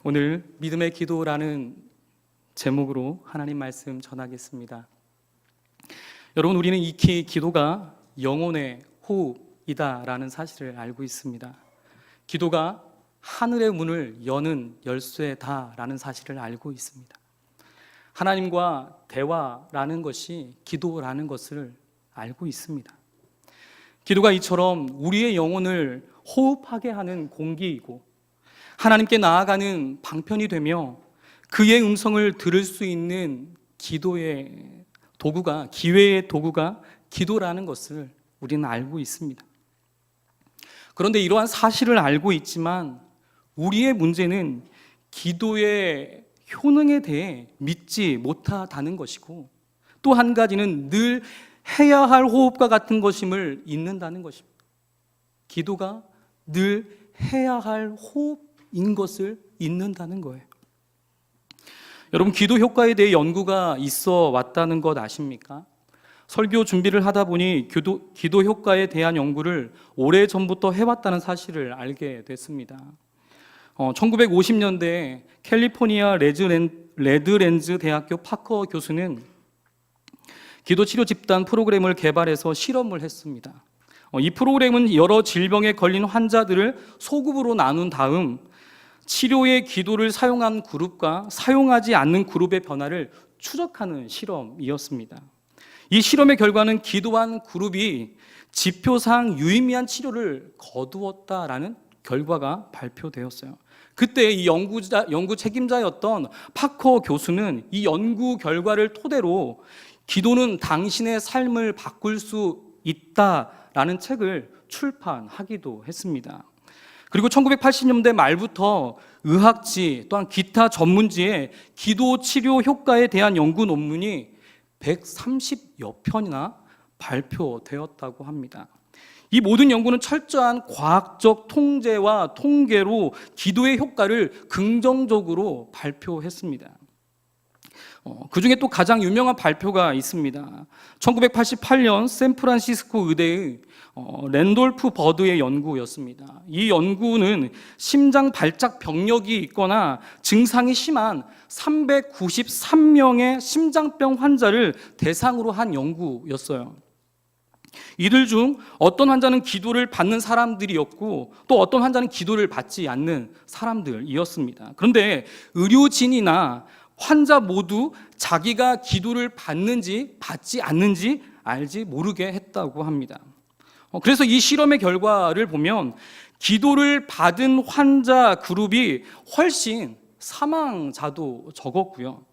오늘 믿음의 기도라는 제목으로 하나님 말씀 전하겠습니다. 여러분, 우리는 익히 기도가 영혼의 호흡이다라는 사실을 알고 있습니다. 기도가 하늘의 문을 여는 열쇠다라는 사실을 알고 있습니다. 하나님과 대화라는 것이 기도라는 것을 알고 있습니다. 기도가 이처럼 우리의 영혼을 호흡하게 하는 공기이고 하나님께 나아가는 방편이 되며 그의 음성을 들을 수 있는 기도의 도구가, 기회의 도구가 기도라는 것을 우리는 알고 있습니다. 그런데 이러한 사실을 알고 있지만 우리의 문제는 기도의 효능에 대해 믿지 못하다는 것이고, 또 한 가지는 늘 해야 할 호흡과 같은 것임을 잊는다는 것입니다. 기도가 늘 해야 할 호흡인 것을 잊는다는 거예요. 여러분, 기도 효과에 대해 연구가 있어 왔다는 것 아십니까? 설교 준비를 하다 보니 기도 효과에 대한 연구를 오래전부터 해왔다는 사실을 알게 됐습니다. 1950년대 캘리포니아 레드랜즈 대학교 파커 교수는 기도치료 집단 프로그램을 개발해서 실험을 했습니다. 이 프로그램은 여러 질병에 걸린 환자들을 소급으로 나눈 다음 치료에 기도를 사용한 그룹과 사용하지 않는 그룹의 변화를 추적하는 실험이었습니다. 이 실험의 결과는 기도한 그룹이 지표상 유의미한 치료를 거두었다라는 결과가 발표되었어요. 그때 이 연구 책임자였던 파커 교수는 이 연구 결과를 토대로 기도는 당신의 삶을 바꿀 수 있다라는 책을 출판하기도 했습니다. 그리고 1980년대 말부터 의학지 또한 기타 전문지에 기도 치료 효과에 대한 연구 논문이 130여 편이나 발표되었다고 합니다. 이 모든 연구는 철저한 과학적 통제와 통계로 기도의 효과를 긍정적으로 발표했습니다. 그 중에 또 가장 유명한 발표가 있습니다. 1988년 샌프란시스코 의대의 랜돌프 버드의 연구였습니다. 이 연구는 심장 발작 병력이 있거나 증상이 심한 393명의 심장병 환자를 대상으로 한 연구였어요. 이들 중 어떤 환자는 기도를 받는 사람들이었고 또 어떤 환자는 기도를 받지 않는 사람들이었습니다. 그런데 의료진이나 환자 모두 자기가 기도를 받는지 받지 않는지 알지 모르게 했다고 합니다. 그래서 이 실험의 결과를 보면 기도를 받은 환자 그룹이 훨씬 사망자도 적었고요.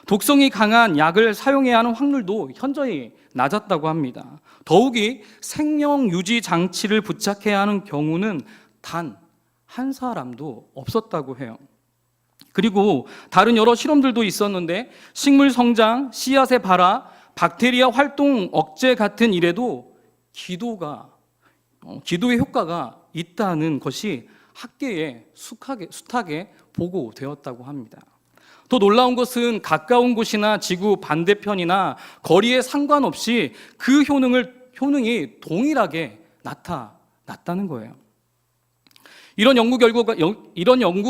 독성이 강한 약을 사용해야 하는 확률도 현저히 낮았다고 합니다. 더욱이 생명 유지 장치를 부착해야 하는 경우는 단 한 사람도 없었다고 해요. 그리고 다른 여러 실험들도 있었는데 식물 성장, 씨앗의 발화, 박테리아 활동 억제 같은 일에도 기도의 효과가 있다는 것이 학계에 숱하게 보고되었다고 합니다. 더 놀라운 것은 가까운 곳이나 지구 반대편이나 거리에 상관없이 그 효능이 동일하게 나타났다는 거예요. 이런 연구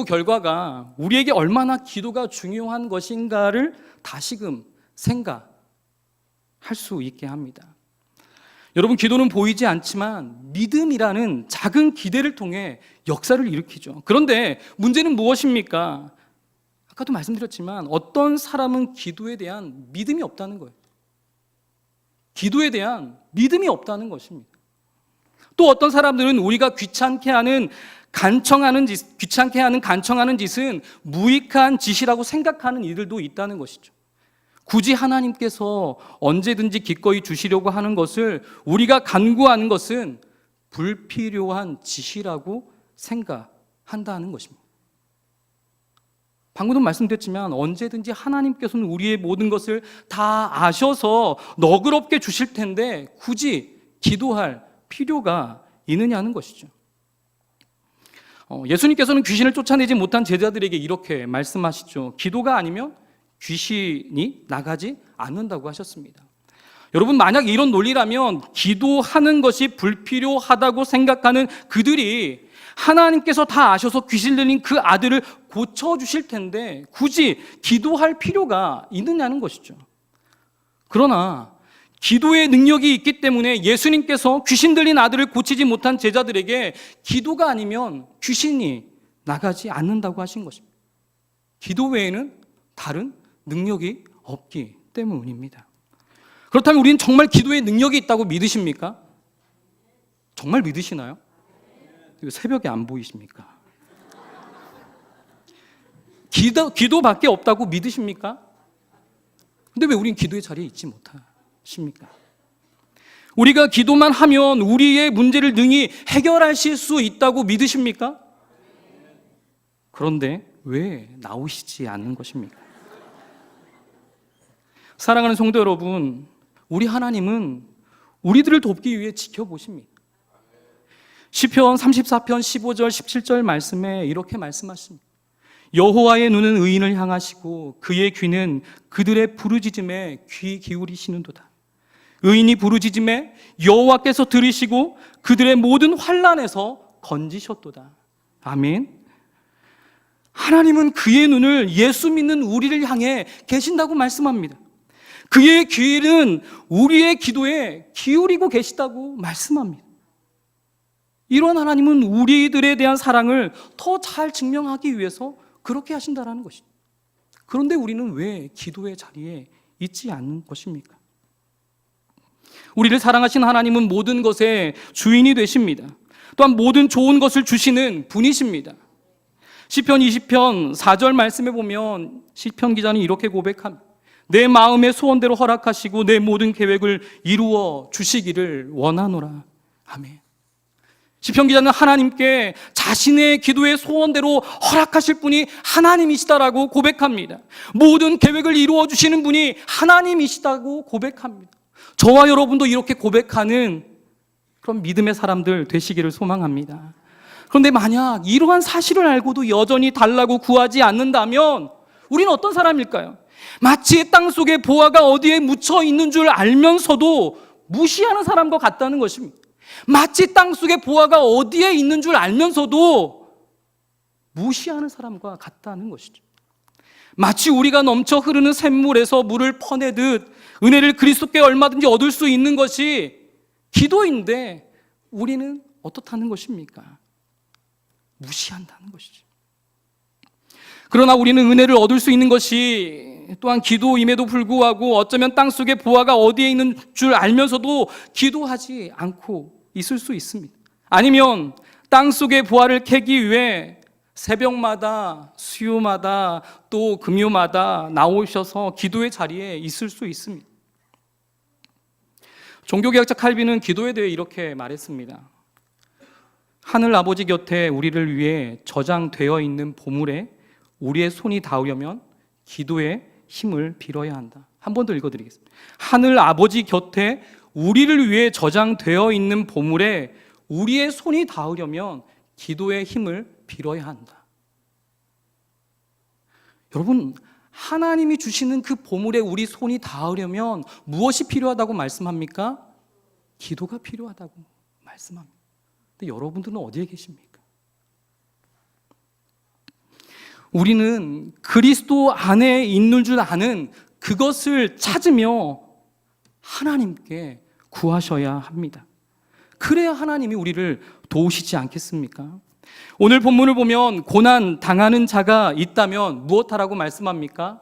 결과가 우리에게 얼마나 기도가 중요한 것인가를 다시금 생각할 수 있게 합니다. 여러분, 기도는 보이지 않지만 믿음이라는 작은 기대를 통해 역사를 일으키죠. 그런데 문제는 무엇입니까? 아까도 말씀드렸지만 어떤 사람은 기도에 대한 믿음이 없다는 거예요. 기도에 대한 믿음이 없다는 것입니다. 또 어떤 사람들은 우리가 귀찮게 하는 간청하는 짓은 무익한 짓이라고 생각하는 이들도 있다는 것이죠. 굳이 하나님께서 언제든지 기꺼이 주시려고 하는 것을 우리가 간구하는 것은 불필요한 짓이라고 생각한다는 것입니다. 방금도 말씀드렸지만 언제든지 하나님께서는 우리의 모든 것을 다 아셔서 너그럽게 주실 텐데 굳이 기도할 필요가 있느냐는 것이죠. 예수님께서는 귀신을 쫓아내지 못한 제자들에게 이렇게 말씀하시죠. 기도가 아니면 귀신이 나가지 않는다고 하셨습니다. 여러분, 만약 이런 논리라면 기도하는 것이 불필요하다고 생각하는 그들이 하나님께서 다 아셔서 귀신 들린 그 아들을 고쳐주실 텐데 굳이 기도할 필요가 있느냐는 것이죠. 그러나 기도의 능력이 있기 때문에 예수님께서 귀신 들린 아들을 고치지 못한 제자들에게 기도가 아니면 귀신이 나가지 않는다고 하신 것입니다. 기도 외에는 다른 능력이 없기 때문입니다. 그렇다면 우리는 정말 기도의 능력이 있다고 믿으십니까? 정말 믿으시나요? 새벽에 안 보이십니까? 기도밖에 없다고 믿으십니까? 근데 왜 우린 기도의 자리에 있지 못하십니까? 우리가 기도만 하면 우리의 문제를 능히 해결하실 수 있다고 믿으십니까? 그런데 왜 나오시지 않는 것입니까? 사랑하는 성도 여러분, 우리 하나님은 우리들을 돕기 위해 지켜보십니다. 시편 34편 15절 17절 말씀에 이렇게 말씀하십니다. 여호와의 눈은 의인을 향하시고 그의 귀는 그들의 부르짖음에 귀 기울이시는도다. 의인이 부르짖음에 여호와께서 들으시고 그들의 모든 환난에서 건지셨도다. 아멘. 하나님은 그의 눈을 예수 믿는 우리를 향해 계신다고 말씀합니다. 그의 귀는 우리의 기도에 기울이고 계시다고 말씀합니다. 이런 하나님은 우리들에 대한 사랑을 더 잘 증명하기 위해서 그렇게 하신다라는 것이죠. 그런데 우리는 왜 기도의 자리에 있지 않는 것입니까? 우리를 사랑하신 하나님은 모든 것의 주인이 되십니다. 또한 모든 좋은 것을 주시는 분이십니다. 시편 20편 4절 말씀에 보면 시편 기자는 이렇게 고백합니다. 내 마음의 소원대로 허락하시고 내 모든 계획을 이루어 주시기를 원하노라. 아멘. 시편 기자는 하나님께 자신의 기도의 소원대로 허락하실 분이 하나님이시다라고 고백합니다. 모든 계획을 이루어 주시는 분이 하나님이시다고 고백합니다. 저와 여러분도 이렇게 고백하는 그런 믿음의 사람들 되시기를 소망합니다. 그런데 만약 이러한 사실을 알고도 여전히 달라고 구하지 않는다면 우리는 어떤 사람일까요? 마치 땅속에 보화가 어디에 묻혀 있는 줄 알면서도 무시하는 사람과 같다는 것입니다. 마치 땅속에 보화가 어디에 있는 줄 알면서도 무시하는 사람과 같다는 것이죠. 마치 우리가 넘쳐 흐르는 샘물에서 물을 퍼내듯 은혜를 그리스도께 얼마든지 얻을 수 있는 것이 기도인데 우리는 어떻다는 것입니까? 무시한다는 것이죠. 그러나 우리는 은혜를 얻을 수 있는 것이 또한 기도임에도 불구하고 어쩌면 땅속에 보화가 어디에 있는 줄 알면서도 기도하지 않고 있을 수 있습니다. 아니면 땅속의 보화를 캐기 위해 새벽마다 수요마다 또 금요마다 나오셔서 기도의 자리에 있을 수 있습니다. 종교개혁자 칼빈은 기도에 대해 이렇게 말했습니다. 하늘 아버지 곁에 우리를 위해 저장되어 있는 보물에 우리의 손이 닿으려면 기도의 힘을 빌어야 한다. 한 번 더 읽어드리겠습니다. 하늘 아버지 곁에 우리를 위해 저장되어 있는 보물에 우리의 손이 닿으려면 기도의 힘을 빌어야 한다. 여러분, 하나님이 주시는 그 보물에 우리 손이 닿으려면 무엇이 필요하다고 말씀합니까? 기도가 필요하다고 말씀합니다. 근데 여러분들은 어디에 계십니까? 우리는 그리스도 안에 있는 줄 아는 그것을 찾으며 하나님께 구하셔야 합니다. 그래야 하나님이 우리를 도우시지 않겠습니까? 오늘 본문을 보면 고난 당하는 자가 있다면 무엇하라고 말씀합니까?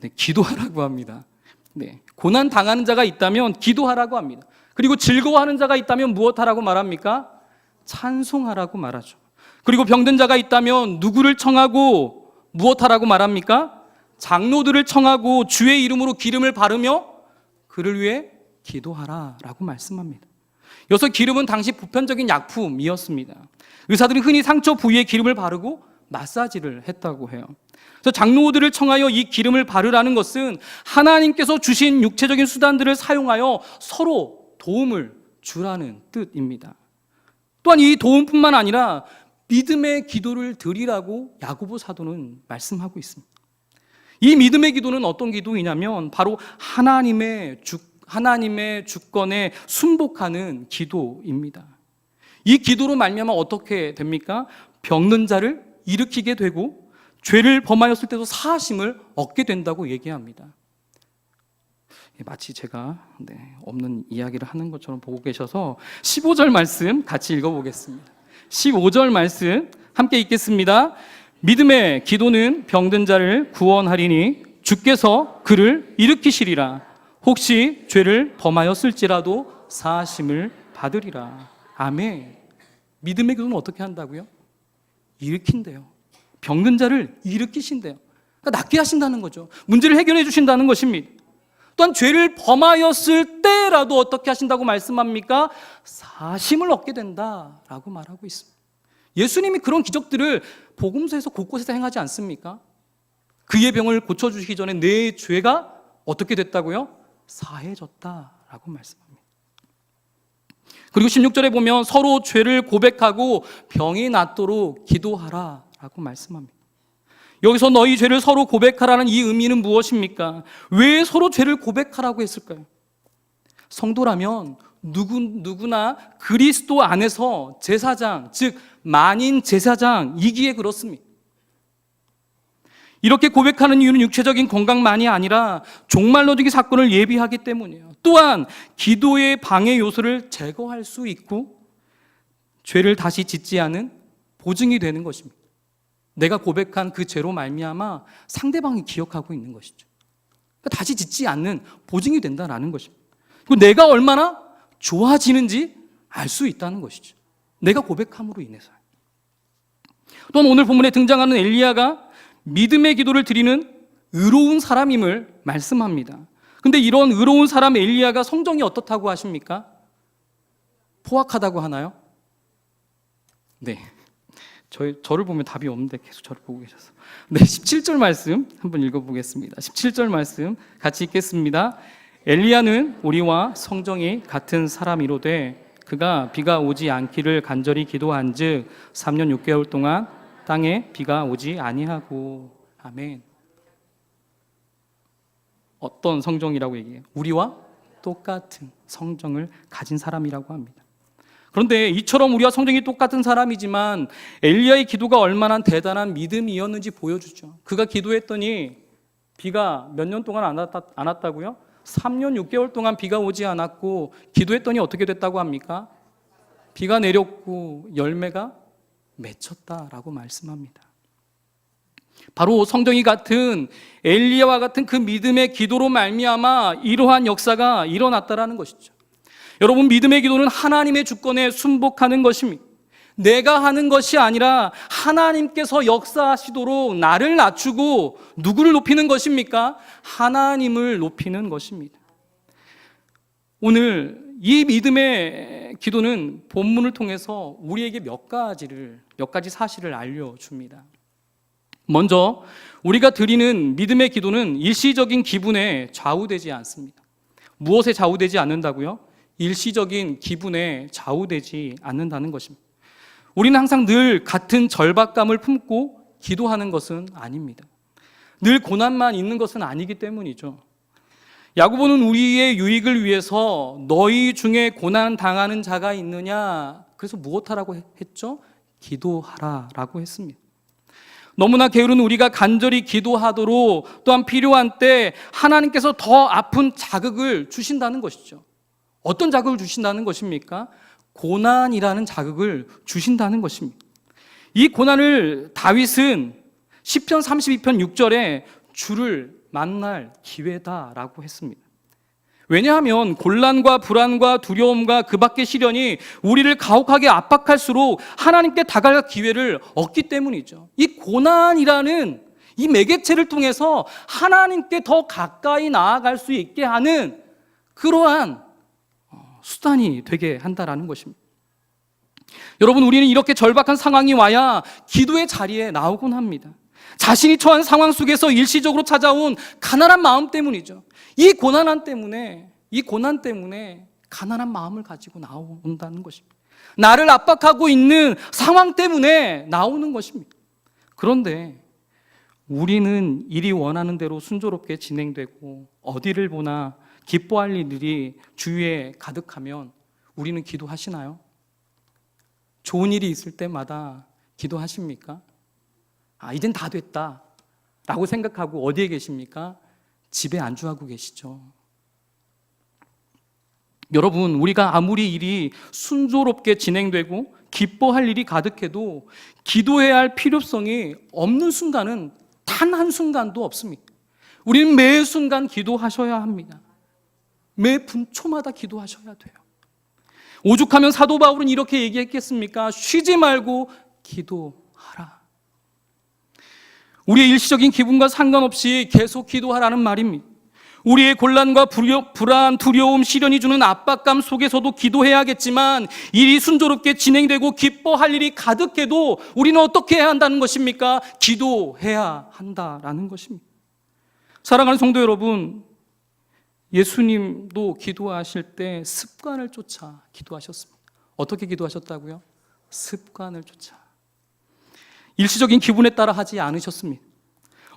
네, 기도하라고 합니다. 네, 고난 당하는 자가 있다면 기도하라고 합니다. 그리고 즐거워하는 자가 있다면 무엇하라고 말합니까? 찬송하라고 말하죠. 그리고 병든 자가 있다면 누구를 청하고 무엇하라고 말합니까? 장로들을 청하고 주의 이름으로 기름을 바르며 그를 위해 기도하라라고 말씀합니다. 여기서 기름은 당시 보편적인 약품이었습니다. 의사들이 흔히 상처 부위에 기름을 바르고 마사지를 했다고 해요. 그래서 장로들을 청하여 이 기름을 바르라는 것은 하나님께서 주신 육체적인 수단들을 사용하여 서로 도움을 주라는 뜻입니다. 또한 이 도움뿐만 아니라 믿음의 기도를 드리라고 야고보 사도는 말씀하고 있습니다. 이 믿음의 기도는 어떤 기도이냐면 바로 하나님의 주권에 순복하는 기도입니다. 이 기도로 말미암아 어떻게 됩니까? 병든 자를 일으키게 되고 죄를 범하였을 때도 사하심을 얻게 된다고 얘기합니다. 마치 제가 없는 이야기를 하는 것처럼 보고 계셔서 15절 말씀 같이 읽어보겠습니다. 15절 말씀 함께 읽겠습니다. 믿음의 기도는 병든 자를 구원하리니 주께서 그를 일으키시리라. 혹시 죄를 범하였을지라도 사하심을 받으리라. 아멘. 믿음의 기도는 어떻게 한다고요? 일으킨대요. 병든 자를 일으키신대요. 그러니까 낫게 하신다는 거죠. 문제를 해결해 주신다는 것입니다. 또한 죄를 범하였을 때라도 어떻게 하신다고 말씀합니까? 사심을 얻게 된다라고 말하고 있습니다. 예수님이 그런 기적들을 복음서에서 곳곳에서 행하지 않습니까? 그의 병을 고쳐주시기 전에 내 죄가 어떻게 됐다고요? 사해졌다라고 말씀합니다. 그리고 16절에 보면 서로 죄를 고백하고 병이 낫도록 기도하라라고 말씀합니다. 여기서 너희 죄를 서로 고백하라는 이 의미는 무엇입니까? 왜 서로 죄를 고백하라고 했을까요? 성도라면 누구나 그리스도 안에서 제사장, 즉 만인 제사장이기에 그렇습니다. 이렇게 고백하는 이유는 육체적인 건강만이 아니라 종말론적인 사건을 예비하기 때문이에요. 또한 기도의 방해 요소를 제거할 수 있고 죄를 다시 짓지 않은 보증이 되는 것입니다. 내가 고백한 그 죄로 말미암아 상대방이 기억하고 있는 것이죠. 그러니까 다시 짓지 않는 보증이 된다는 것입니다. 그리고 내가 얼마나 좋아지는지 알 수 있다는 것이죠. 내가 고백함으로 인해서. 또한 오늘 본문에 등장하는 엘리야가 믿음의 기도를 드리는 의로운 사람임을 말씀합니다. 근데 이런 의로운 사람 엘리야가 성정이 어떻다고 하십니까? 포악하다고 하나요? 네. 저를 보면 답이 없는데 계속 저를 보고 계셔서. 네, 17절 말씀 한번 읽어보겠습니다. 17절 말씀 같이 읽겠습니다. 엘리야는 우리와 성정이 같은 사람이로되 그가 비가 오지 않기를 간절히 기도한즉 3년 6개월 동안 땅에 비가 오지 아니하고. 아멘. 어떤 성정이라고 얘기해요? 우리와 똑같은 성정을 가진 사람이라고 합니다. 그런데 이처럼 우리와 성정이 똑같은 사람이지만 엘리야의 기도가 얼마나 대단한 믿음이었는지 보여주죠. 그가 기도했더니 비가 몇 년 동안 안 왔다고요? 3년 6개월 동안 비가 오지 않았고 기도했더니 어떻게 됐다고 합니까? 비가 내렸고 열매가 맺혔다라고 말씀합니다. 바로 성정이 같은 엘리야와 같은 그 믿음의 기도로 말미암아 이러한 역사가 일어났다라는 것이죠. 여러분, 믿음의 기도는 하나님의 주권에 순복하는 것입니다. 내가 하는 것이 아니라 하나님께서 역사하시도록 나를 낮추고 누구를 높이는 것입니까? 하나님을 높이는 것입니다. 오늘 이 믿음의 기도는 본문을 통해서 우리에게 몇 가지 사실을 알려줍니다. 먼저 우리가 드리는 믿음의 기도는 일시적인 기분에 좌우되지 않습니다. 무엇에 좌우되지 않는다고요? 일시적인 기분에 좌우되지 않는다는 것입니다. 우리는 항상 늘 같은 절박감을 품고 기도하는 것은 아닙니다. 늘 고난만 있는 것은 아니기 때문이죠. 야고보는 우리의 유익을 위해서 너희 중에 고난 당하는 자가 있느냐? 그래서 무엇하라고 했죠? 기도하라라고 했습니다. 너무나 게으른 우리가 간절히 기도하도록 또한 필요한 때 하나님께서 더 아픈 자극을 주신다는 것이죠. 어떤 자극을 주신다는 것입니까? 고난이라는 자극을 주신다는 것입니다. 이 고난을 다윗은 시편 32편 6절에 주를 만날 기회다라고 했습니다. 왜냐하면 곤란과 불안과 두려움과 그 밖의 시련이 우리를 가혹하게 압박할수록 하나님께 다가갈 기회를 얻기 때문이죠. 이 고난이라는 이 매개체를 통해서 하나님께 더 가까이 나아갈 수 있게 하는 그러한 수단이 되게 한다라는 것입니다. 여러분, 우리는 이렇게 절박한 상황이 와야 기도의 자리에 나오곤 합니다. 자신이 처한 상황 속에서 일시적으로 찾아온 가난한 마음 때문이죠. 이 고난 때문에 가난한 마음을 가지고 나온다는 것입니다. 나를 압박하고 있는 상황 때문에 나오는 것입니다. 그런데 우리는 일이 원하는 대로 순조롭게 진행되고 어디를 보나 기뻐할 일들이 주위에 가득하면 우리는 기도하시나요? 좋은 일이 있을 때마다 기도하십니까? 이젠 다 됐다 라고 생각하고 어디에 계십니까? 집에 안주하고 계시죠. 여러분, 우리가 아무리 일이 순조롭게 진행되고 기뻐할 일이 가득해도 기도해야 할 필요성이 없는 순간은 단 한순간도 없습니다. 우리는 매 순간 기도하셔야 합니다. 매 분초마다 기도하셔야 돼요. 오죽하면 사도 바울은 이렇게 얘기했겠습니까? 쉬지 말고 기도하라. 우리의 일시적인 기분과 상관없이 계속 기도하라는 말입니다. 우리의 곤란과 불안, 두려움, 시련이 주는 압박감 속에서도 기도해야겠지만 일이 순조롭게 진행되고 기뻐할 일이 가득해도 우리는 어떻게 해야 한다는 것입니까? 기도해야 한다라는 것입니다. 사랑하는 성도 여러분, 예수님도 기도하실 때 습관을 쫓아 기도하셨습니다. 어떻게 기도하셨다고요? 습관을 쫓아. 일시적인 기분에 따라 하지 않으셨습니다.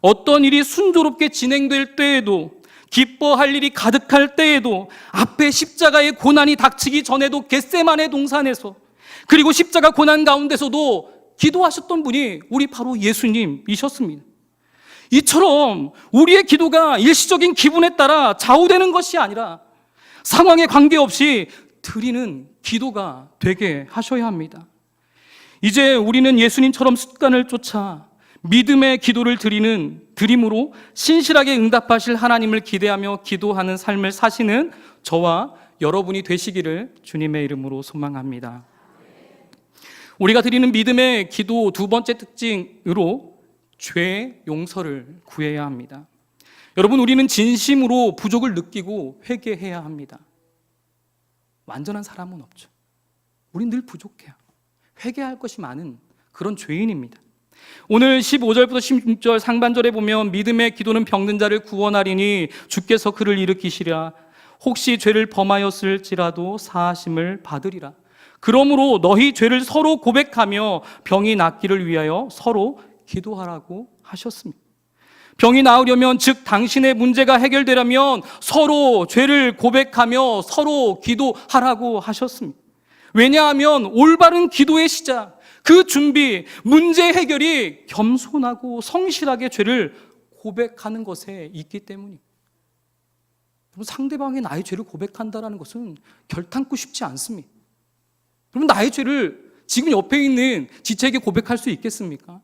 어떤 일이 순조롭게 진행될 때에도, 기뻐할 일이 가득할 때에도, 앞에 십자가의 고난이 닥치기 전에도 겟세마네 동산에서, 그리고 십자가 고난 가운데서도 기도하셨던 분이 우리 바로 예수님이셨습니다. 이처럼 우리의 기도가 일시적인 기분에 따라 좌우되는 것이 아니라 상황에 관계없이 드리는 기도가 되게 하셔야 합니다. 이제 우리는 예수님처럼 습관을 쫓아 믿음의 기도를 드림으로 신실하게 응답하실 하나님을 기대하며 기도하는 삶을 사시는 저와 여러분이 되시기를 주님의 이름으로 소망합니다. 우리가 드리는 믿음의 기도 두 번째 특징으로 죄 용서를 구해야 합니다. 여러분, 우리는 진심으로 부족을 느끼고 회개해야 합니다. 완전한 사람은 없죠. 우린 늘 부족해요. 회개할 것이 많은 그런 죄인입니다. 오늘 15절부터 16절 상반절에 보면 믿음의 기도는 병든 자를 구원하리니 주께서 그를 일으키시리라. 혹시 죄를 범하였을지라도 사하심을 받으리라. 그러므로 너희 죄를 서로 고백하며 병이 낫기를 위하여 서로 기도하라고 하셨습니다. 병이 나으려면, 즉 당신의 문제가 해결되려면 서로 죄를 고백하며 서로 기도하라고 하셨습니다. 왜냐하면 올바른 기도의 시작, 그 준비, 문제 해결이 겸손하고 성실하게 죄를 고백하는 것에 있기 때문입니다. 상대방이 나의 죄를 고백한다는 것은 결탄코 쉽지 않습니다. 그럼 나의 죄를 지금 옆에 있는 지체에게 고백할 수 있겠습니까?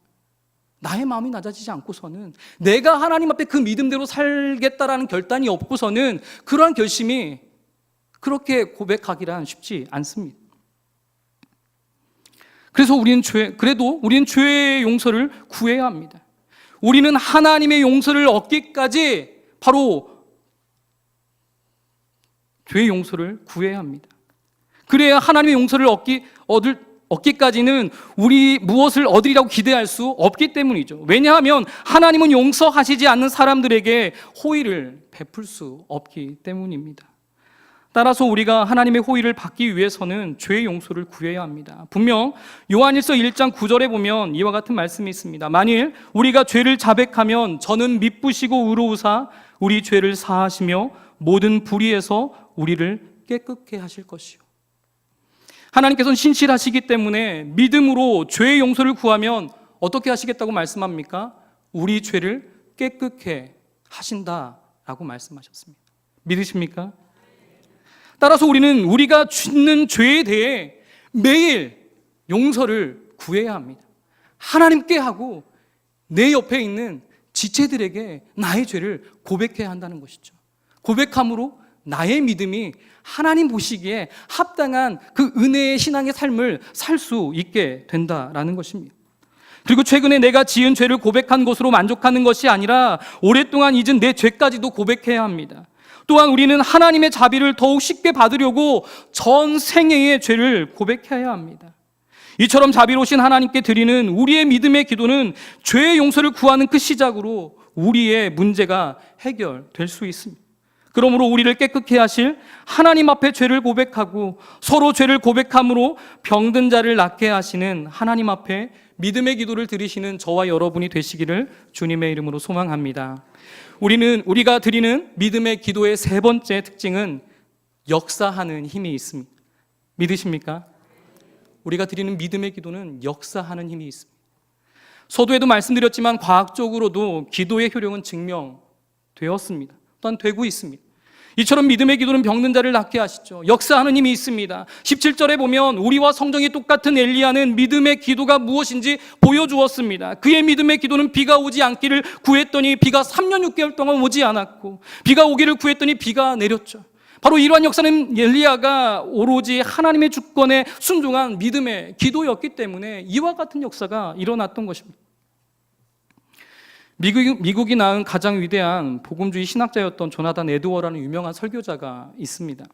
나의 마음이 낮아지지 않고서는, 내가 하나님 앞에 그 믿음대로 살겠다라는 결단이 없고서는 그러한 결심이 그렇게 고백하기란 쉽지 않습니다. 그래서 그래도 우리는 죄의 용서를 구해야 합니다. 우리는 하나님의 용서를 얻기까지 바로 죄의 용서를 구해야 합니다. 그래야 하나님의 용서를 얻기까지는 우리 무엇을 얻으리라고 기대할 수 없기 때문이죠. 왜냐하면 하나님은 용서하시지 않는 사람들에게 호의를 베풀 수 없기 때문입니다. 따라서 우리가 하나님의 호의를 받기 위해서는 죄의 용서를 구해야 합니다. 분명 요한일서 1장 9절에 보면 이와 같은 말씀이 있습니다. 만일 우리가 죄를 자백하면 저는 미쁘시고 의로우사 우리 죄를 사하시며 모든 불의에서 우리를 깨끗게 하실 것이요. 하나님께서는 신실하시기 때문에 믿음으로 죄의 용서를 구하면 어떻게 하시겠다고 말씀합니까? 우리 죄를 깨끗게 하신다라고 말씀하셨습니다. 믿으십니까? 따라서 우리는 우리가 짓는 죄에 대해 매일 용서를 구해야 합니다. 하나님께 하고 내 옆에 있는 지체들에게 나의 죄를 고백해야 한다는 것이죠. 고백함으로 나의 믿음이 하나님 보시기에 합당한 그 은혜의 신앙의 삶을 살 수 있게 된다라는 것입니다. 그리고 최근에 내가 지은 죄를 고백한 것으로 만족하는 것이 아니라 오랫동안 잊은 내 죄까지도 고백해야 합니다. 또한 우리는 하나님의 자비를 더욱 쉽게 받으려고 전 생애의 죄를 고백해야 합니다. 이처럼 자비로우신 하나님께 드리는 우리의 믿음의 기도는 죄의 용서를 구하는 그 시작으로 우리의 문제가 해결될 수 있습니다. 그러므로 우리를 깨끗게 하실 하나님 앞에 죄를 고백하고 서로 죄를 고백함으로 병든 자를 낫게 하시는 하나님 앞에 믿음의 기도를 드리시는 저와 여러분이 되시기를 주님의 이름으로 소망합니다. 우리가 드리는 믿음의 기도의 세 번째 특징은 역사하는 힘이 있습니다. 믿으십니까? 우리가 드리는 믿음의 기도는 역사하는 힘이 있습니다. 서두에도 말씀드렸지만 과학적으로도 기도의 효력은 증명되었습니다. 또한 되고 있습니다. 이처럼 믿음의 기도는 병든 자를 낫게 하시죠. 역사하는 힘이 있습니다. 17절에 보면 우리와 성정이 똑같은 엘리야는 믿음의 기도가 무엇인지 보여주었습니다. 그의 믿음의 기도는 비가 오지 않기를 구했더니 비가 3년 6개월 동안 오지 않았고, 비가 오기를 구했더니 비가 내렸죠. 바로 이러한 역사는 엘리야가 오로지 하나님의 주권에 순종한 믿음의 기도였기 때문에 이와 같은 역사가 일어났던 것입니다. 미국이 낳은 가장 위대한 복음주의 신학자였던 조나단 에드워라는 유명한 설교자가 있습니다.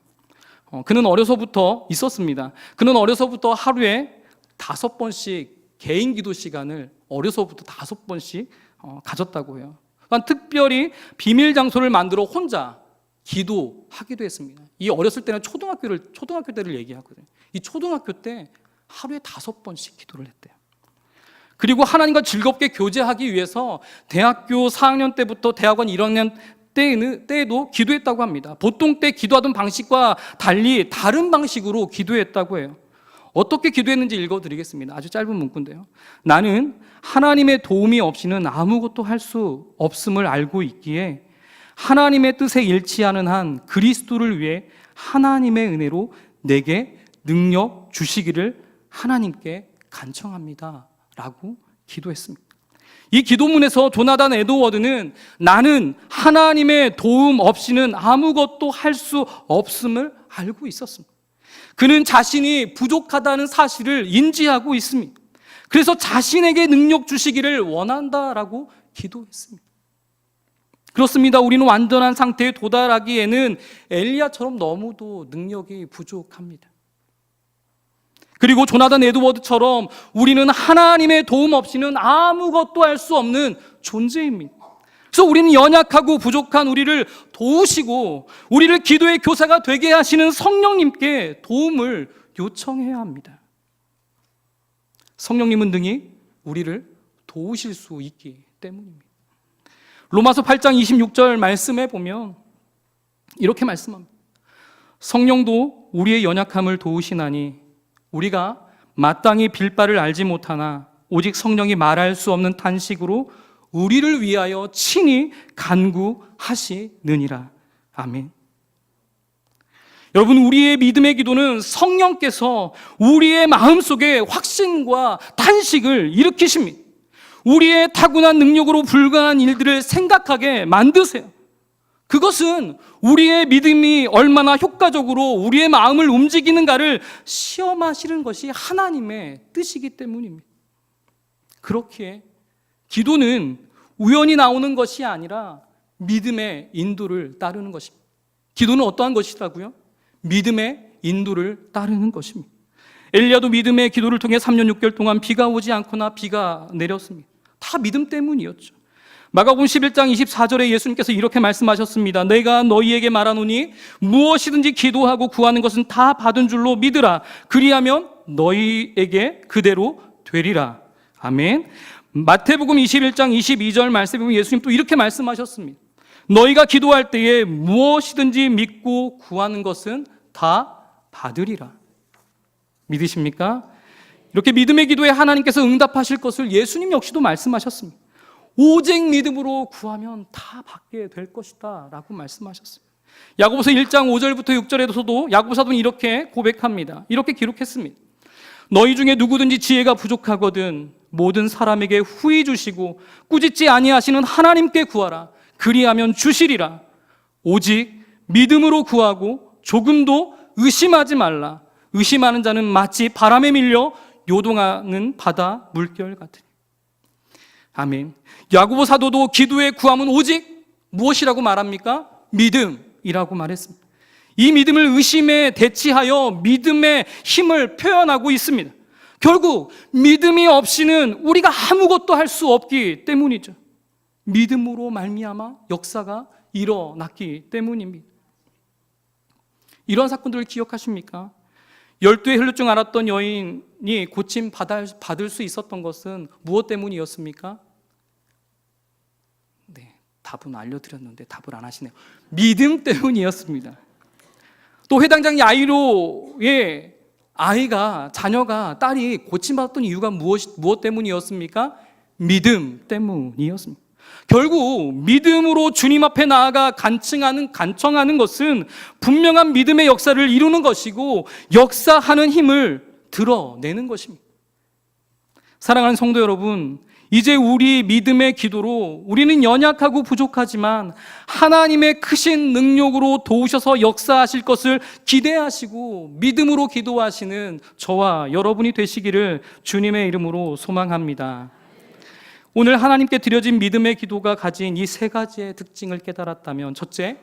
그는 어려서부터 있었습니다. 그는 어려서부터 하루에 5번씩 개인 기도 시간을 어려서부터 5번씩 가졌다고 해요. 또한 특별히 비밀 장소를 만들어 혼자 기도하기도 했습니다. 이 어렸을 때는 초등학교 때를 얘기하거든요. 이 초등학교 때 하루에 5번씩 기도를 했대요. 그리고 하나님과 즐겁게 교제하기 위해서 대학교 4학년 때부터 대학원 1학년 때에도 기도했다고 합니다. 보통 때 기도하던 방식과 달리 다른 방식으로 기도했다고 해요. 어떻게 기도했는지 읽어드리겠습니다. 아주 짧은 문구인데요. 나는 하나님의 도움이 없이는 아무것도 할 수 없음을 알고 있기에 하나님의 뜻에 일치하는 한 그리스도를 위해 하나님의 은혜로 내게 능력 주시기를 하나님께 간청합니다 라고 기도했습니다. 이 기도문에서 조나단 에드워드는 나는 하나님의 도움 없이는 아무것도 할 수 없음을 알고 있었습니다. 그는 자신이 부족하다는 사실을 인지하고 있습니다. 그래서 자신에게 능력 주시기를 원한다라고 기도했습니다. 그렇습니다. 우리는 완전한 상태에 도달하기에는 엘리야처럼 너무도 능력이 부족합니다. 그리고 조나단 에드워드처럼 우리는 하나님의 도움 없이는 아무것도 할 수 없는 존재입니다. 그래서 우리는 연약하고 부족한 우리를 도우시고 우리를 기도의 교사가 되게 하시는 성령님께 도움을 요청해야 합니다. 성령님은 등이 우리를 도우실 수 있기 때문입니다. 로마서 8장 26절 말씀에 보면 이렇게 말씀합니다. 성령도 우리의 연약함을 도우시나니 우리가 마땅히 빌 바를 알지 못하나 오직 성령이 말할 수 없는 탄식으로 우리를 위하여 친히 간구하시느니라. 아멘. 여러분, 우리의 믿음의 기도는 성령께서 우리의 마음속에 확신과 탄식을 일으키십니다. 우리의 타고난 능력으로 불가능한 일들을 생각하게 만드세요. 그것은 우리의 믿음이 얼마나 효과적으로 우리의 마음을 움직이는가를 시험하시는 것이 하나님의 뜻이기 때문입니다. 그렇기에 기도는 우연히 나오는 것이 아니라 믿음의 인도를 따르는 것입니다. 기도는 어떠한 것이라고요? 믿음의 인도를 따르는 것입니다. 엘리야도 믿음의 기도를 통해 3년 6개월 동안 비가 오지 않거나 비가 내렸습니다. 다 믿음 때문이었죠. 마가복음 11장 24절에 예수님께서 이렇게 말씀하셨습니다. 내가 너희에게 말하노니 무엇이든지 기도하고 구하는 것은 다 받은 줄로 믿으라. 그리하면 너희에게 그대로 되리라. 아멘. 마태복음 21장 22절 말씀에 보면 예수님 또 이렇게 말씀하셨습니다. 너희가 기도할 때에 무엇이든지 믿고 구하는 것은 다 받으리라. 믿으십니까? 이렇게 믿음의 기도에 하나님께서 응답하실 것을 예수님 역시도 말씀하셨습니다. 오직 믿음으로 구하면 다 받게 될 것이다 라고 말씀하셨어요. 야고보서 1장 5절부터 6절에서도 야고보 사도는 이렇게 고백합니다. 이렇게 기록했습니다. 너희 중에 누구든지 지혜가 부족하거든 모든 사람에게 후히 주시고 꾸짖지 아니하시는 하나님께 구하라. 그리하면 주시리라. 오직 믿음으로 구하고 조금도 의심하지 말라. 의심하는 자는 마치 바람에 밀려 요동하는 바다 물결 같으니. 아멘. 야고보 사도도 기도의 구함은 오직 무엇이라고 말합니까? 믿음이라고 말했습니다. 이 믿음을 의심에 대치하여 믿음의 힘을 표현하고 있습니다. 결국 믿음이 없이는 우리가 아무것도 할 수 없기 때문이죠. 믿음으로 말미암아 역사가 일어났기 때문입니다. 이런 사건들을 기억하십니까? 12의 혈루증 앓았던 여인이 고침 받을 수 있었던 것은 무엇 때문이었습니까? 네, 답은 알려드렸는데 답을 안 하시네요. 믿음 때문이었습니다. 또 회당장 야이로의 자녀가, 딸이 고침받았던 이유가 무엇 때문이었습니까? 믿음 때문이었습니다. 결국 믿음으로 주님 앞에 나아가 간청하는 것은 분명한 믿음의 역사를 이루는 것이고 역사하는 힘을 드러내는 것입니다. 사랑하는 성도 여러분, 이제 우리 믿음의 기도로 우리는 연약하고 부족하지만 하나님의 크신 능력으로 도우셔서 역사하실 것을 기대하시고 믿음으로 기도하시는 저와 여러분이 되시기를 주님의 이름으로 소망합니다. 오늘 하나님께 드려진 믿음의 기도가 가진 이 세 가지의 특징을 깨달았다면, 첫째,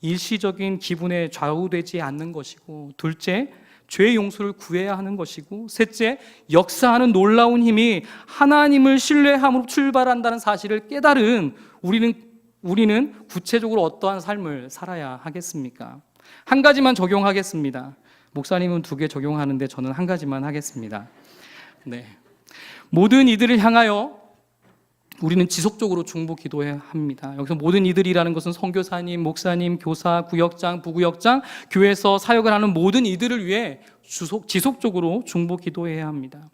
일시적인 기분에 좌우되지 않는 것이고, 둘째, 죄의 용서를 구해야 하는 것이고, 셋째, 역사하는 놀라운 힘이 하나님을 신뢰함으로 출발한다는 사실을 깨달은 우리는 구체적으로 어떠한 삶을 살아야 하겠습니까? 한 가지만 적용하겠습니다. 목사님은 2개 적용하는데 저는 한 가지만 하겠습니다. 네. 모든 이들을 향하여 우리는 지속적으로 중보 기도해야 합니다. 여기서 모든 이들이라는 것은 선교사님, 목사님, 교사, 구역장, 부구역장, 교회에서 사역을 하는 모든 이들을 위해 지속적으로 중보 기도해야 합니다.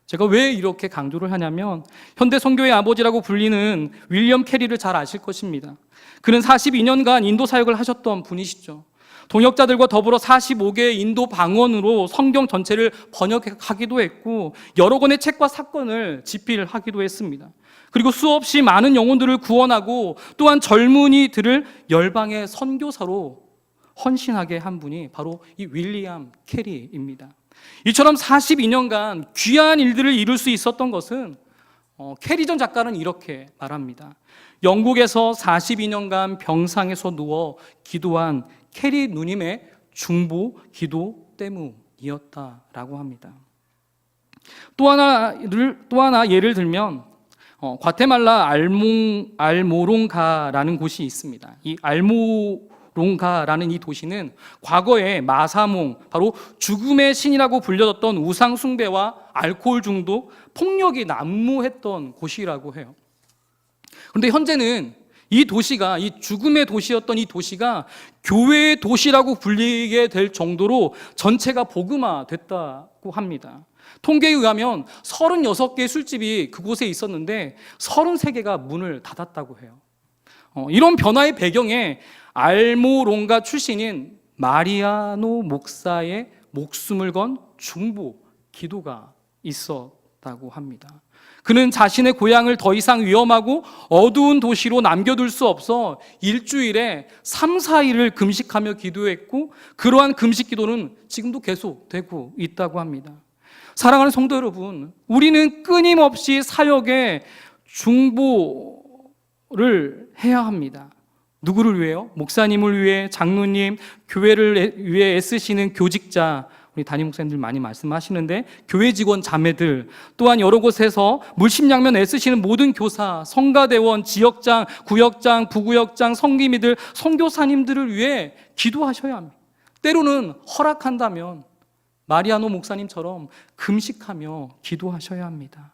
제가 왜 이렇게 강조를 하냐면 현대 선교의 아버지라고 불리는 윌리엄 캐리를 잘 아실 것입니다. 그는 42년간 인도 사역을 하셨던 분이시죠. 동역자들과 더불어 45개의 인도 방언으로 성경 전체를 번역하기도 했고 여러 권의 책과 사건을 집필하기도 했습니다. 그리고 수없이 많은 영혼들을 구원하고 또한 젊은이들을 열방의 선교사로 헌신하게 한 분이 바로 이 윌리엄 캐리입니다. 이처럼 42년간 귀한 일들을 이룰 수 있었던 것은 캐리전 작가는 이렇게 말합니다. 영국에서 42년간 병상에서 누워 기도한 캐리 누님의 중보 기도 때문이었다라고 합니다. 또 하나 예를 들면 과테말라 알모롱가라는 곳이 있습니다. 이 알모롱가라는 이 도시는 과거에 마사몽, 바로 죽음의 신이라고 불려졌던 우상 숭배와 알코올 중독, 폭력이 난무했던 곳이라고 해요. 그런데 현재는 이 죽음의 도시였던 이 도시가 교회의 도시라고 불리게 될 정도로 전체가 복음화됐다고 합니다. 통계에 의하면 36개의 술집이 그곳에 있었는데 33개가 문을 닫았다고 해요. 이런 변화의 배경에 알모롱가 출신인 마리아노 목사의 목숨을 건 중보 기도가 있었다고 합니다. 그는 자신의 고향을 더 이상 위험하고 어두운 도시로 남겨둘 수 없어 일주일에 3, 4일을 금식하며 기도했고 그러한 금식 기도는 지금도 계속되고 있다고 합니다. 사랑하는 성도 여러분, 우리는 끊임없이 사역에 중보를 해야 합니다. 누구를 위해요? 목사님을 위해, 장로님, 교회를 위해 애쓰시는 교직자, 우리 담임 목사님들 많이 말씀하시는데 교회 직원 자매들, 또한 여러 곳에서 물심양면 애쓰시는 모든 교사, 성가대원, 지역장, 구역장, 부구역장, 성기미들, 선교사님들을 위해 기도하셔야 합니다. 때로는 허락한다면 마리아노 목사님처럼 금식하며 기도하셔야 합니다.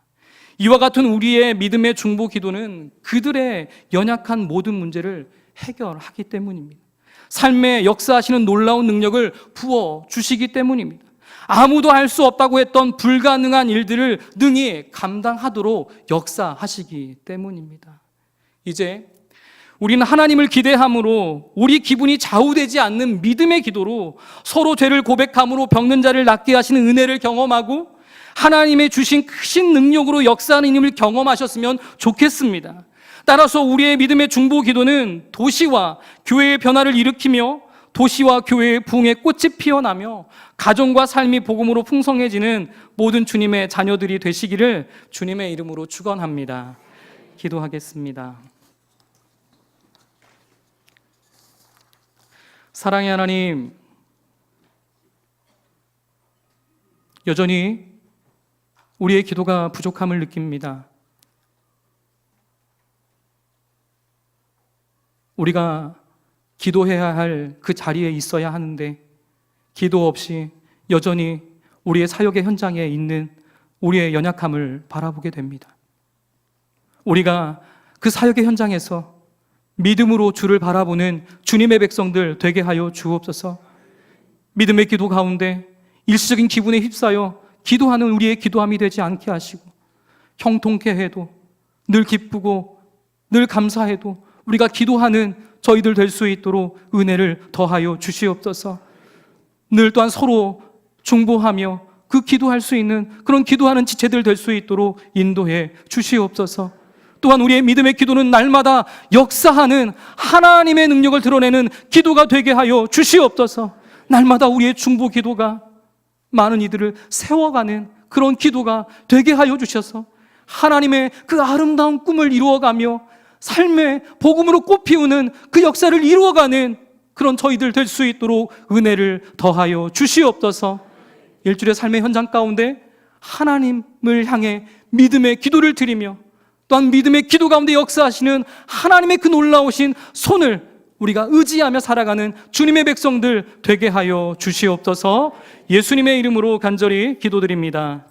이와 같은 우리의 믿음의 중보 기도는 그들의 연약한 모든 문제를 해결하기 때문입니다. 삶에 역사하시는 놀라운 능력을 부어주시기 때문입니다. 아무도 할 수 없다고 했던 불가능한 일들을 능히 감당하도록 역사하시기 때문입니다. 이제 우리는 하나님을 기대함으로 우리 기분이 좌우되지 않는 믿음의 기도로 서로 죄를 고백함으로 병든 자를 낫게 하시는 은혜를 경험하고 하나님의 주신 크신 능력으로 역사하는 힘을 경험하셨으면 좋겠습니다. 따라서 우리의 믿음의 중보 기도는 도시와 교회의 변화를 일으키며 도시와 교회의 부흥의 꽃이 피어나며 가정과 삶이 복음으로 풍성해지는 모든 주님의 자녀들이 되시기를 주님의 이름으로 축원합니다. 기도하겠습니다. 사랑의 하나님, 여전히 우리의 기도가 부족함을 느낍니다. 우리가 기도해야 할 그 자리에 있어야 하는데 기도 없이 여전히 우리의 사역의 현장에 있는 우리의 연약함을 바라보게 됩니다. 우리가 그 사역의 현장에서 믿음으로 주를 바라보는 주님의 백성들 되게 하여 주옵소서. 믿음의 기도 가운데 일시적인 기분에 휩싸여 기도하는 우리의 기도함이 되지 않게 하시고, 형통케 해도 늘 기쁘고 늘 감사해도 우리가 기도하는 저희들 될 수 있도록 은혜를 더하여 주시옵소서. 늘 또한 서로 중보하며 그 기도할 수 있는 그런 기도하는 지체들 될 수 있도록 인도해 주시옵소서. 또한 우리의 믿음의 기도는 날마다 역사하는 하나님의 능력을 드러내는 기도가 되게 하여 주시옵소서. 날마다 우리의 중보 기도가 많은 이들을 세워가는 그런 기도가 되게 하여 주셔서 하나님의 그 아름다운 꿈을 이루어가며 삶의 복음으로 꽃피우는 그 역사를 이루어가는 그런 저희들 될 수 있도록 은혜를 더하여 주시옵소서. 일주일의 삶의 현장 가운데 하나님을 향해 믿음의 기도를 드리며 또한 믿음의 기도 가운데 역사하시는 하나님의 그 놀라우신 손을 우리가 의지하며 살아가는 주님의 백성들 되게 하여 주시옵소서. 예수님의 이름으로 간절히 기도드립니다.